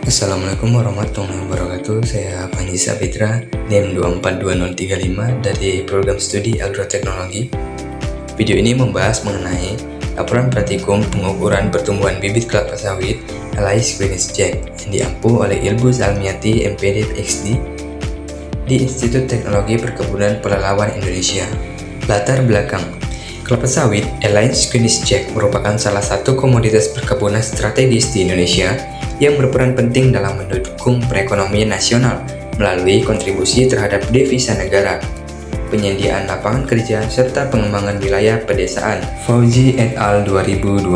Assalamualaikum warahmatullahi wabarakatuh. Saya Panji Sapitra, NIM 242035 dari Program Studi Agroteknologi. Video ini membahas mengenai laporan praktikum pengukuran pertumbuhan bibit kelapa sawit Elais Greenish Jack yang diampu oleh Ilbu Zalmiati MPD PhD di Institut Teknologi Perkebunan Pelalawan Indonesia. Latar belakang: kelapa sawit Elais Greenish Jack merupakan salah satu komoditas perkebunan strategis di Indonesia yang berperan penting dalam mendukung perekonomian nasional melalui kontribusi terhadap devisa negara, penyediaan lapangan kerja, serta pengembangan wilayah pedesaan. Fauzi et al. 2012.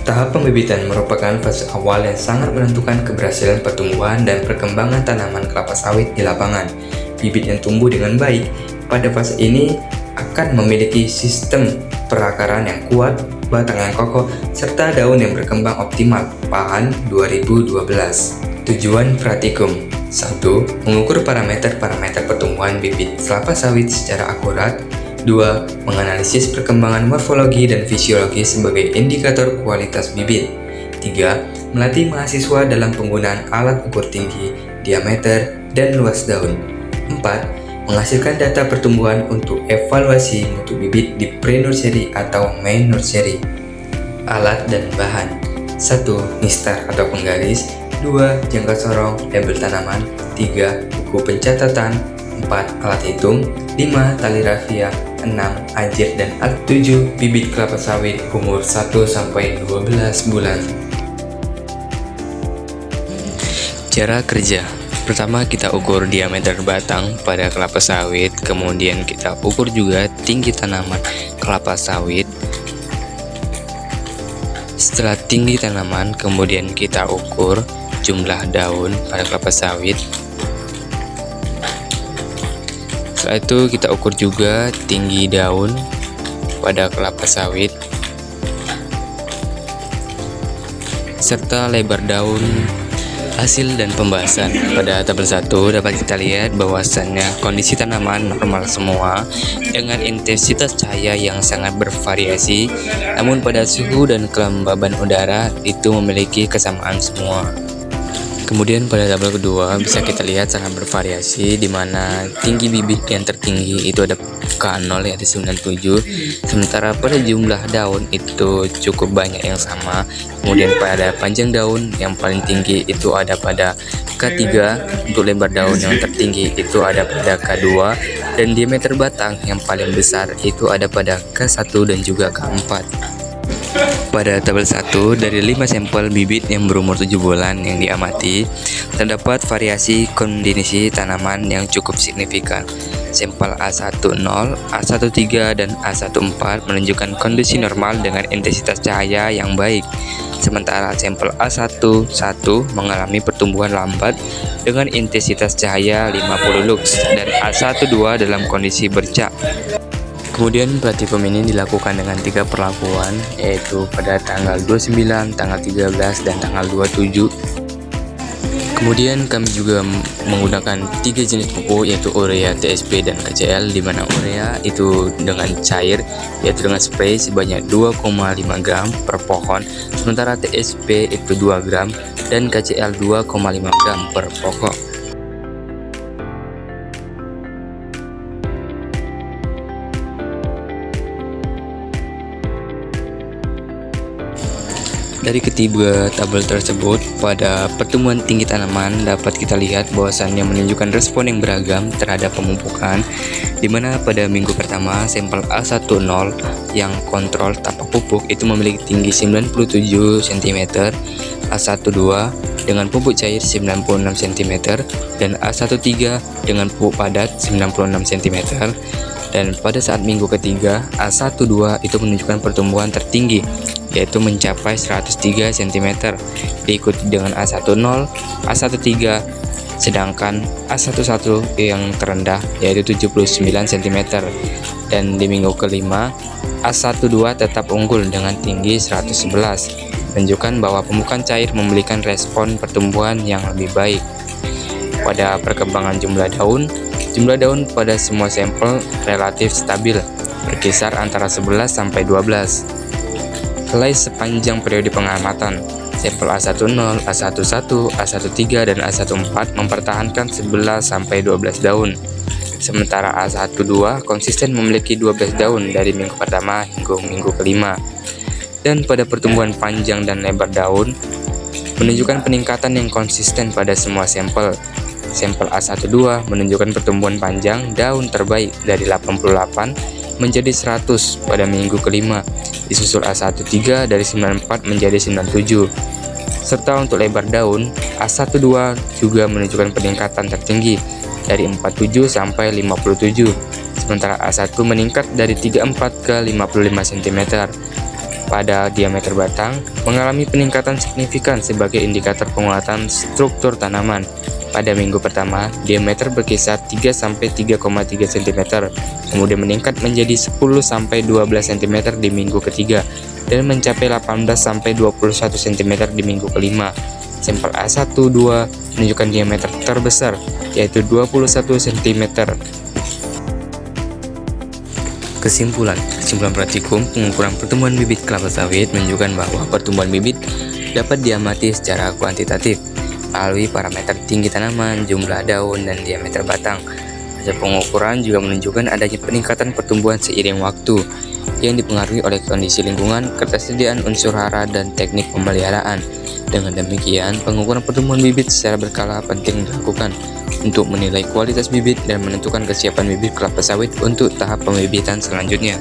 Tahap pembibitan merupakan fase awal yang sangat menentukan keberhasilan pertumbuhan dan perkembangan tanaman kelapa sawit di lapangan. Bibit yang tumbuh dengan baik pada fase ini akan memiliki sistem perakaran yang kuat, batang yang kokoh, serta daun yang berkembang optimal. PAHAN 2012. Tujuan praktikum: 1. Mengukur parameter-parameter pertumbuhan bibit kelapa sawit secara akurat. 2. Menganalisis perkembangan morfologi dan fisiologi sebagai indikator kualitas bibit. 3. Melatih mahasiswa dalam penggunaan alat ukur tinggi, diameter, dan luas daun. 4. Menghasilkan data pertumbuhan untuk evaluasi mutu bibit di pre-nursery atau main nursery. Alat dan bahan: 1. Mistar atau penggaris. 2. Jangka sorong, label tanaman. 3. Buku pencatatan. 4. Alat hitung. 5. Tali rafia. 6. Ajit dan alat. 7. Bibit kelapa sawit umur 1-12 bulan. Cara kerja: pertama, kita ukur diameter batang pada kelapa sawit, kemudian kita ukur juga tinggi tanaman kelapa sawit. Setelah tinggi tanaman, kemudian kita ukur jumlah daun pada kelapa sawit. Setelah itu kita ukur juga tinggi daun pada kelapa sawit serta lebar daun. Hasil dan pembahasan: pada tabel 1 dapat kita lihat bahwasannya kondisi tanaman normal semua dengan intensitas cahaya yang sangat bervariasi, namun pada suhu dan kelembaban udara itu memiliki kesamaan semua. Kemudian pada tabel kedua bisa kita lihat sangat bervariasi, di mana tinggi bibit yang tertinggi itu ada K0 yaitu 97, sementara pada jumlah daun itu cukup banyak yang sama. Kemudian pada panjang daun yang paling tinggi itu ada pada K3, untuk lebar daun yang tertinggi itu ada pada K2, dan diameter batang yang paling besar itu ada pada K1 dan juga K4. Pada tabel 1, dari 5 sampel bibit yang berumur 7 bulan yang diamati, terdapat variasi kondisi tanaman yang cukup signifikan. Sampel A10, A13, dan A14 menunjukkan kondisi normal dengan intensitas cahaya yang baik. Sementara sampel A11 mengalami pertumbuhan lambat dengan intensitas cahaya 50 lux, dan A12 dalam kondisi bercak. Kemudian praktikum ini dilakukan dengan 3 perlakuan, yaitu pada tanggal 29, tanggal 13, dan tanggal 27. Kemudian kami juga menggunakan 3 jenis pupuk, yaitu urea, TSP, dan KCL, di mana urea itu dengan cair, yaitu dengan spray sebanyak 2,5 gram per pohon, sementara TSP itu 2 gram, dan KCL 2,5 gram per pokok. Dari ketiga tabel tersebut, pada pertumbuhan tinggi tanaman dapat kita lihat bahwasannya menunjukkan respon yang beragam terhadap pemupukan, di mana pada minggu pertama sampel A10 yang kontrol tanpa pupuk itu memiliki tinggi 97 cm, A12 dengan pupuk cair 96 cm, dan A13 dengan pupuk padat 96 cm. Dan pada saat minggu ketiga, A12 itu menunjukkan pertumbuhan tertinggi, yaitu mencapai 103 cm, diikuti dengan A10, A13, sedangkan A11 yang terendah yaitu 79 cm. Dan di minggu kelima, A12 tetap unggul dengan tinggi 111, menunjukkan bahwa pemupukan cair memberikan respon pertumbuhan yang lebih baik. Pada perkembangan jumlah daun pada semua sampel relatif stabil, berkisar antara 11 sampai 12. Selai sepanjang periode pengamatan, Sampel A10, A11, A13, dan A14 mempertahankan 11-12 daun. Sementara A12 konsisten memiliki 12 daun dari minggu pertama hingga minggu kelima. Dan pada pertumbuhan panjang dan lebar daun, menunjukkan peningkatan yang konsisten pada semua sampel. Sampel A12 menunjukkan pertumbuhan panjang daun terbaik dari 88 menjadi 100 pada minggu kelima, disusul A13 dari 94 menjadi 97. Serta untuk lebar daun, A12 juga menunjukkan peningkatan tertinggi dari 47 sampai 57, sementara A1 meningkat dari 34 ke 55 cm. Pada diameter batang, mengalami peningkatan signifikan sebagai indikator penguatan struktur tanaman. Pada minggu pertama, diameter berkisar 3 sampai 3,3 cm, kemudian meningkat menjadi 10 sampai 12 cm di minggu ketiga, dan mencapai 18 sampai 21 cm di minggu kelima. Sampel A12 menunjukkan diameter terbesar, yaitu 21 cm. Kesimpulan praktikum pengukuran pertumbuhan bibit kelapa sawit menunjukkan bahwa pertumbuhan bibit dapat diamati secara kuantitatif melalui parameter tinggi tanaman, jumlah daun, dan diameter batang. Hasil pengukuran juga menunjukkan adanya peningkatan pertumbuhan seiring waktu yang dipengaruhi oleh kondisi lingkungan, ketersediaan unsur hara, dan teknik pemeliharaan. Dengan demikian, pengukuran pertumbuhan bibit secara berkala penting dilakukan untuk menilai kualitas bibit dan menentukan kesiapan bibit kelapa sawit untuk tahap pembibitan selanjutnya.